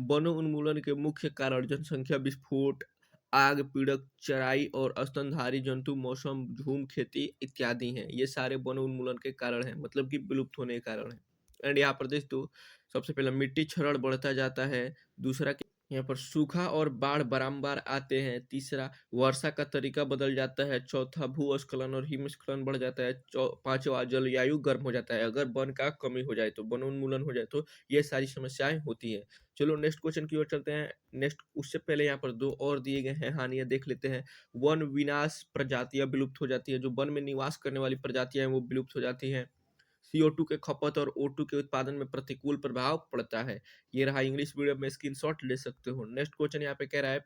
वन उन्मूलन के मुख्य कारण जनसंख्या विस्फोट, आग पीड़क चराई और स्तनधारी जंतु, मौसम, झूम खेती इत्यादि हैं। ये सारे वन उन्मूलन के कारण हैं, मतलब कि विलुप्त होने के कारण हैं। एंड यहाँ पर देख तो सबसे पहला मिट्टी क्षरण बढ़ता जाता है। दूसरा, यहाँ पर सूखा और बाढ़ बारंबार आते हैं। तीसरा, वर्षा का तरीका बदल जाता है। चौथा, भूस्खलन और हिमस्खलन बढ़ जाता है। पांचवा, जलवायु गर्म हो जाता है। अगर वन का कमी हो जाए तो, वन उन्मूलन हो जाए तो ये सारी समस्याएं होती हैं। चलो नेक्स्ट क्वेश्चन की ओर चलते हैं। नेक्स्ट, उससे पहले यहाँ पर दो और दिए गए हैं हानियां, देख लेते हैं। वन विनाश, प्रजातियां विलुप्त हो जाती है। जो वन में निवास करने वाली प्रजातियां हैं वो विलुप्त हो जाती हैं। CO2 के खपत और O2 के उत्पादन में प्रतिकूल प्रभाव पड़ता है। ये रहा इंग्लिश मीडियम में, स्क्रीनशॉट ले सकते हो। नेक्स्ट क्वेश्चन यहाँ पे कह रहा है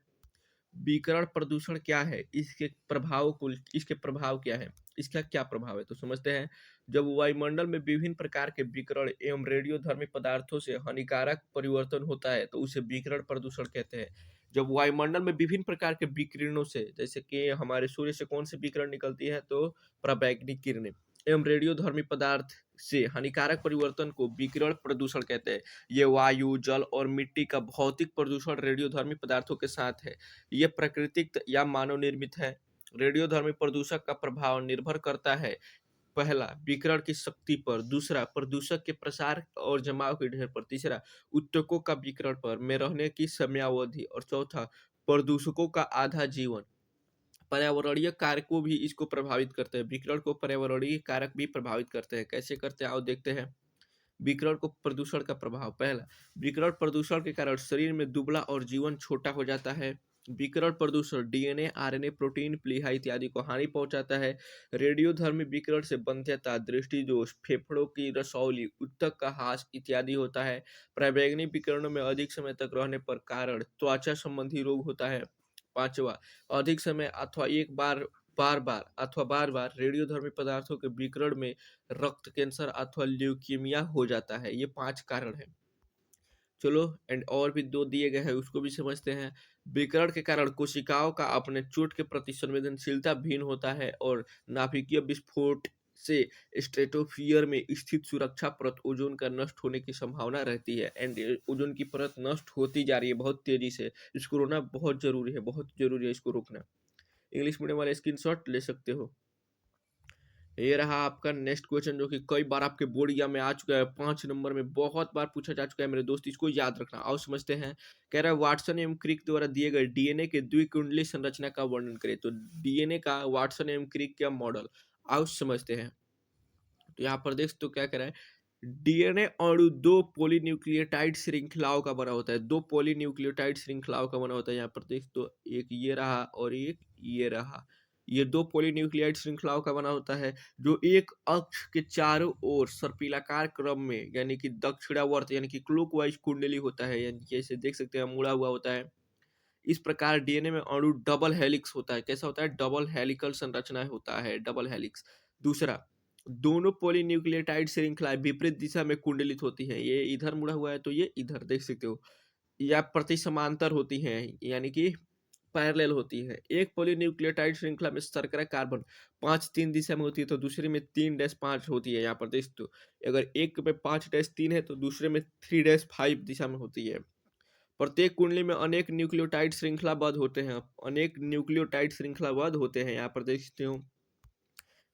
विकिरण प्रदूषण क्या है, इसके प्रभाव क्या है, इसका क्या प्रभाव है, तो समझते हैं। जब वायुमंडल में विभिन्न प्रकार के विकिरण एवं रेडियोधर्मी पदार्थों से हानिकारक परिवर्तन होता है तो उसे विकिरण प्रदूषण कहते हैं। जब वायुमंडल में विभिन्न प्रकार के विकिरणों से, जैसे कि हमारे सूर्य से कौन सी विकिरण निकलती है, तो पराबैंगनी किरणें, एवं रेडियोधर्मी पदार्थ से हानिकारक परिवर्तन को विकिरण प्रदूषण कहते हैं। ये वायु, जल और मिट्टी का भौतिक प्रदूषण रेडियोधर्मी पदार्थों के साथ है। ये प्राकृतिक या मानव निर्मित है। रेडियोधर्मी प्रदूषक का प्रभाव निर्भर करता है, पहला, विकिरण की शक्ति पर। दूसरा, प्रदूषक के प्रसार और जमाव के ढेर पर। तीसरा, उत्तकों का विकिरण पर में रहने की समयावधि। और चौथा, प्रदूषकों का आधा जीवन। पर्यावरणीय कारकों भी इसको प्रभावित करते हैं। विकिरण को पर्यावरणीय कारक भी प्रभावित करते हैं। कैसे करते हैं आओ देखते हैं। विकिरण को प्रदूषण का प्रभाव। पहला, विकिरण प्रदूषण के कारण शरीर में दुबला और जीवन छोटा हो जाता है। विकिरण प्रदूषण डीएनए, आरएनए, प्रोटीन, प्लीहा इत्यादि को हानि पहुंचाता है। रेडियोधर्मी विकिरण से वंध्यता, दृष्टि दोष, फेफड़ों की रसौली, ऊतक का ह्रास इत्यादि होता है। पराबैंगनी विकिरणों में अधिक समय तक रहने पर कारण त्वचा संबंधी रोग होता है। पांचवा, अधिक समय अथवा एक बार बार बार रेडियोधर्मी पदार्थों के विकिरण में रक्त कैंसर अथवा ल्यूकीमिया हो जाता है। ये 5 कारण हैं। चलो एंड और भी 2 दिए गए हैं, उसको भी समझते हैं। विकिरण के कारण कोशिकाओं का अपने चोट के प्रति संवेदनशीलता भिन्न होता है और नाभिकीय विस्फोट से स्ट्रेटोस्फीयर में स्थित सुरक्षा परत ओजोन का नष्ट होने की संभावना रहती है। एंड ओजोन की परत नष्ट होती जा रही है बहुत तेजी से। इसको रोकना बहुत जरूरी है, बहुत जरूरी है इसको रोकना। इंग्लिश मीडियम वाले स्क्रीनशॉट ले सकते हो। ये रहा आपका नेक्स्ट क्वेश्चन, जो कि कई बार आपके बोर्ड एग्जाम में आ चुका है। 5 नंबर में बहुत बार पूछा जा चुका है मेरे दोस्त, इसको याद रखना। आओ समझते हैं। कह रहा है वाटसन एवं क्रिक द्वारा दिए गए डीएनए के द्विकुंडली संरचना का वर्णन करें। तो डीएनए का वाटसन एवं क्रिक का मॉडल, आओ समझते हैं। तो यहाँ पर देख तो क्या कह रहा है, डीएनए अणु 2 पॉलीन्यूक्लियोटाइड श्रृंखलाओं का बना होता है। 2 पॉलीन्यूक्लियोटाइड श्रृंखलाओं का बना होता है। यहाँ पर देख तो एक ये रहा और एक ये रहा। ये 2 पॉलीन्यूक्लियोटाइड श्रृंखलाओं का बना होता है, जो एक अक्ष के चारों ओर सर्पिलाकार क्रम में, यानी कि दक्षिणावर्त यानी कि क्लॉकवाइज कुंडली होता है, यानी कि ऐसे देख सकते हैं मुड़ा हुआ होता है। इस प्रकार डीएनए में अणु डबल हेलिक्स होता है। कैसा होता है, डबल हेलिकल संरचना होता है, डबल हेलिक्स। दूसरा, दोनों पॉलीन्यूक्लियोटाइड श्रृंखलाएं विपरीत दिशा में कुंडलित होती हैं। ये इधर मुड़ा हुआ है तो ये इधर देख सकते हो, या प्रति समांतर होती हैं, यानी कि पैरेलल होती हैं। एक पॉलीन्यूक्लियोटाइड श्रृंखला में शर्करा कार्बन 5 3 दिशा में होती है, तो दूसरे में 3-5 होती है। यहाँ पर देख तो अगर एक में 5-3 है तो दूसरे में 3-5 दिशा में होती है। प्रत्येक कुंडली में अनेक न्यूक्लियोटाइड श्रृंखलाबद्ध होते हैं। अनेक न्यूक्लियोटाइड श्रृंखलाबद्ध होते हैं। यहाँ पर देख सकते हो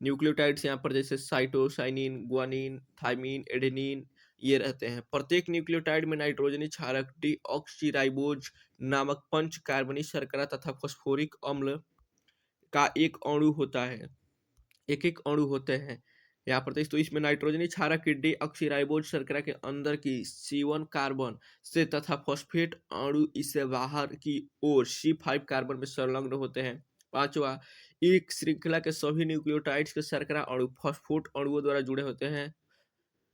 न्यूक्लियोटाइड्स यहाँ पर जैसे साइटोसाइनिन, ग्वानिन, थाइमिन, एडेनिन ये रहते हैं। प्रत्येक न्यूक्लियोटाइड में नाइट्रोजनी क्षारक डीऑक्सीराइबोज नामक पंच कार्बनिक शर्करा तथा फॉस्फोरिक अम्ल का एक अणु होता है। एक-एक अणु होते हैं। यहाँ पर देख तो इसमें नाइट्रोजनी क्षारक की डीऑक्सीराइबोज शर्करा के अंदर की C1 कार्बन से तथा फॉस्फेट अणु इससे बाहर की ओर C5 कार्बन में संलग्न होते हैं। पांचवा, एक श्रृंखला के सभी न्यूक्लियोटाइड्स के शर्करा अणु फॉस्फेट अणुओं द्वारा जुड़े होते हैं।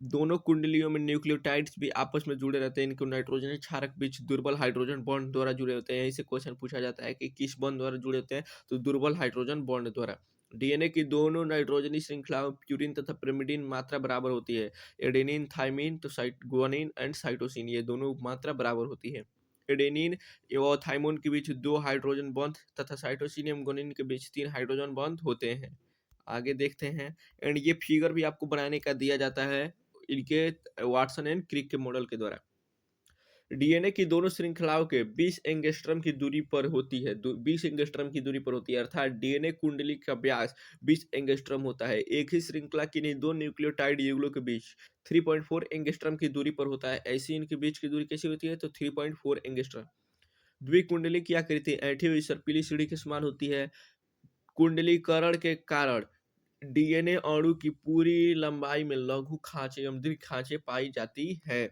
दोनों कुंडलियों में न्यूक्लियोटाइड्स भी आपस में जुड़े रहते हैं। इनको नाइट्रोजनी क्षारक बीच दुर्बल हाइड्रोजन बॉन्ड द्वारा जुड़े होते हैं। यहीं से क्वेश्चन पूछा जाता है कि किस बॉन्ड द्वारा जुड़े होते हैं, तो दुर्बल हाइड्रोजन बॉन्ड द्वारा। डीएनए की दोनों नाइट्रोजनी श्रृंखलाओं में प्यूरिन तथा पिरिमिडिन मात्रा बराबर होती है। एडेनिन, थाइमिन तो ग्वानिन एंड साइटोसिन ये दोनों मात्रा बराबर होती है। एडेनिन एवं थाइमिन के बीच 2 हाइड्रोजन बॉन्ड तथा साइटोसिन एवं ग्वानिन के बीच 3 हाइड्रोजन बॉन्ड होते हैं। आगे देखते हैं। एंड ये फिगर भी आपको बनाने का दिया जाता है इनके वाटसन एंड क्रिक के मॉडल के द्वारा। डीएनए की दोनों श्रृंखलाओं के 20 एंगस्ट्रम की दूरी पर होती है। 20 एंगस्ट्रम की दूरी पर होती है, अर्थात डीएनए कुंडली का व्यास 20 एंगस्ट्रम होता है। एक ही श्रृंखला की नहीं दो न्यूक्लियोटाइड युगलों के बीच 3.4 एंगस्ट्रम की दूरी पर होता है। ऐसी इनके बीच की दूरी कैसी होती है, तो 3.4 एंगस्ट्रम। द्विकुंडली की आकृति ऐंठी हुई सर्पिली सीढ़ी के समान होती है। कुंडलीकरण के कारण डीएनए अणु की पूरी लंबाई में लघु खांचे एवं दीर्घ खांचे पाई जाती है।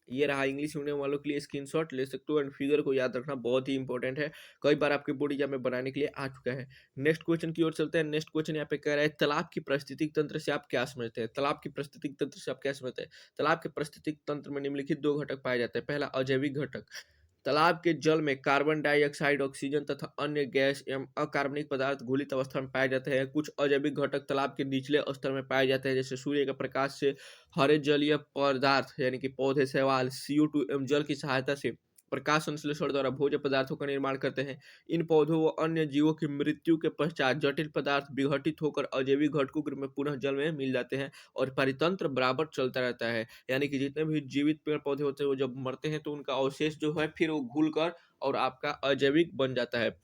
ये रहा इंग्लिश सुनने वालों के लिए स्क्रीनशॉट ले सकते हो एंड फिगर को याद रखना बहुत ही इंपॉर्टेंट है। कई बार आपके बोर्ड एग्जाम में बनाने के लिए आ चुका है। नेक्स्ट क्वेश्चन की ओर चलते हैं। नेक्स्ट क्वेश्चन यहाँ पे कह रहा है तालाब की पारिस्थितिक तंत्र से आप क्या समझते हैं। तालाब की पारिस्थितिक तंत्र से आप क्या समझते हैं। तालाब के पारिस्थितिक तंत्र में निम्नलिखित 2 घटक पाए जाते हैं। पहला, अजैविक घटक। तालाब के जल में कार्बन डाइऑक्साइड, ऑक्सीजन तथा अन्य गैस एवं अकार्बनिक पदार्थ घुलित अवस्था में पाए जाते हैं। कुछ अजैविक घटक तालाब के निचले स्तर में पाए जाते हैं, जैसे सूर्य के प्रकाश से हरे जलीय पदार्थ यानी कि पौधे, शैवाल CO2 एवं जल की सहायता से प्रकाश संश्लेषण द्वारा भोज्य पदार्थों का निर्माण करते हैं। इन पौधों व अन्य जीवों की मृत्यु के पश्चात जटिल पदार्थ विघटित होकर अजैविक घटकों के रूप में पुनः जल में मिल जाते हैं और परितंत्र बराबर चलता रहता है। यानी कि जितने भी जीवित पेड़ पौधे होते हैं वो जब मरते हैं तो उनका अवशेष जो है फिर वो घुल कर और आपका अजैविक बन जाता है।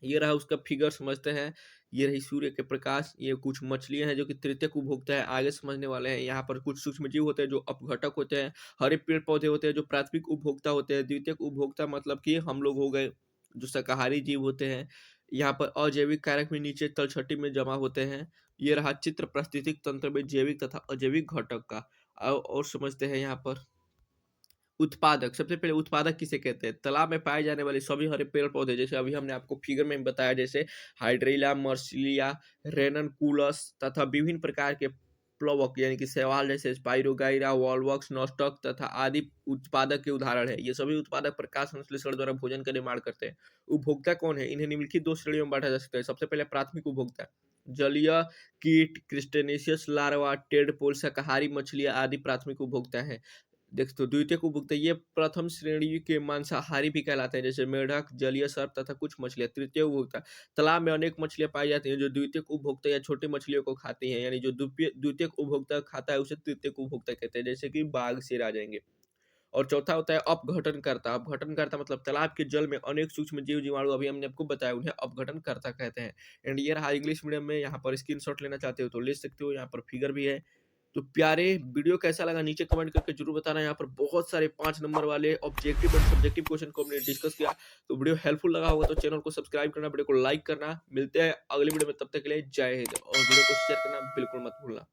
ये रहा उसका फिगर, समझते हैं। ये रही सूर्य के प्रकाश। ये कुछ मछलियां हैं जो कि तृतीयक उपभोक्ता है, आगे समझने वाले हैं। यहाँ पर कुछ सूक्ष्म जीव होते हैं जो अपघटक होते हैं। हरे पेड़ पौधे होते हैं जो प्राथमिक उपभोक्ता होते हैं। द्वितीयक उपभोक्ता मतलब कि हम लोग हो गए जो शाकाहारी जीव होते हैं। यहाँ पर अजैविक कारक भी नीचे तलछटी में जमा होते हैं। ये रहा चित्र पारिस्थितिक तंत्र में जैविक तथा अजैविक घटक का। और समझते हैं यहाँ पर उत्पादक। सबसे पहले उत्पादक किसे कहते हैं। तालाब में पाए जाने वाले सभी हरे पेड़ पौधे, जैसे अभी हमने आपको फिगर में बताया, जैसे हाइड्रेला, मर्सिलिया, रेननकुलस तथा विभिन्न प्रकार के प्लवक यानी कि शैवाल जैसे स्पाइरोगाइरा, वॉलवॉक्स, नॉस्टॉक तथा आदि उत्पादक के उदाहरण है। ये सभी उत्पादक प्रकाश संश्लेषण द्वारा भोजन का निर्माण करते हैं। उपभोक्ता कौन है, इन्हें निम्नलिखित 2 श्रेणियों में बांटा जा सकता है। सबसे पहले प्राथमिक उपभोक्ता, जलीय कीट, क्रिस्टेनेशियस लार्वा, टेडपोल, शाकाहारी मछलियां आदि प्राथमिक उपभोक्ता है। देख तो द्वितीयक उपभोक्ता ये प्रथम श्रेणी के मांसाहारी भी कहलाते हैं, जैसे मेढक, जलीय सर्प तथा कुछ मछलियां। तृतीय उपभोक्ता, तालाब में अनेक मछलियां पाई जाती हैं जो द्वितीयक उपभोक्ता या छोटी मछलियों को खाती हैं, यानी जो द्वितीयक उपभोक्ता खाता है उसे तृतीयक उपभोक्ता कहते हैं, जैसे कि बाघ, शेर आ जाएंगे। और चौथा होता है अपघटनकर्ता। अपघटनकर्ता मतलब तालाब के जल में अनेक सूक्ष्म जीव जीवाणु, अभी हमने आपको बताया, उन्हें अपघटनकर्ता कहते हैं। एंड ये रहा इंग्लिश मीडियम में। यहाँ पर स्क्रीनशॉट लेना चाहते हो तो ले सकते हो। यहाँ पर फिगर भी है। तो प्यारे, वीडियो कैसा लगा नीचे कमेंट करके जरूर बताना। यहाँ पर बहुत सारे 5 नंबर वाले ऑब्जेक्टिव और सब्जेक्टिव क्वेश्चन को हमने डिस्कस किया। तो वीडियो हेल्पफुल लगा होगा तो चैनल को सब्सक्राइब करना, वीडियो को लाइक करना। मिलते हैं अगली वीडियो में, तब तक के लिए जय हिंद। और वीडियो को शेयर करना बिल्कुल मत भूलना।